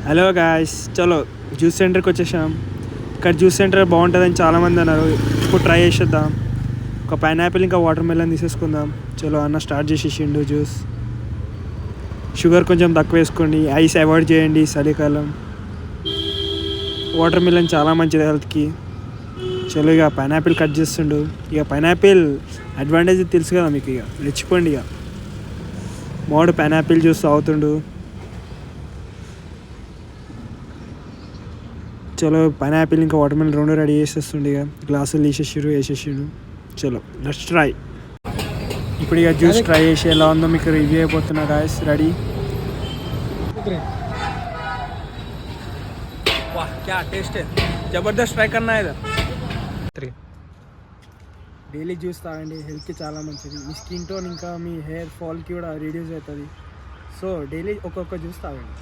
Hello guys, చలో juice సెంటర్కి వచ్చేసాం. ఇక్కడ జ్యూస్ సెంటర్ బాగుంటుందని చాలామంది అన్నారు. ఇప్పుడు ట్రై చేసేద్దాం. ఒక పైనాపిల్ ఇంకా వాటర్ మెలన్ తీసేసుకుందాం. చలో అన్న స్టార్ట్ చేసేసిండు జ్యూస్. షుగర్ కొంచెం తక్కువ వేసుకోండి, ఐస్ అవాయిడ్ చేయండి చలికాలం. వాటర్ మెలన్ చాలా మంచిది హెల్త్కి. చలో ఇక పైనాపిల్ కట్ చేస్తుండు. ఇక పైనాపిల్ అడ్వాంటేజ్ తెలుసు కదా మీకు, ఇక రెచ్చిపోండి. ఇక మోడు పైనాపిల్ జ్యూస్ తాగుతుండు. చలో పైనాపిల్ ఇంకా వాటర్ మెలన్ రెండు రెడీ చేసేస్తుండే. ఇక గ్లాసులు వేసేసిండు. చలో లెట్స్ ట్రై. ఇప్పుడు ఇక జ్యూస్ ట్రై చేసి ఎలా ఉందో మీకు రివ్యూ అయిపోతున్నా గాయస్. రెడీ? वाह क्या टेस्ट है, जबरदस्त ट्राई करना है इधर. డైలీ జ్యూస్ తాగండి, హెల్త్కి చాలా మంచిది. మీ స్కిన్ టోన్ ఇంకా మీ హెయిర్ ఫాల్కి కూడా రిడ్యూస్ అవుతుంది. సో డైలీ ఒక్కొక్క జ్యూస్ తాగండి.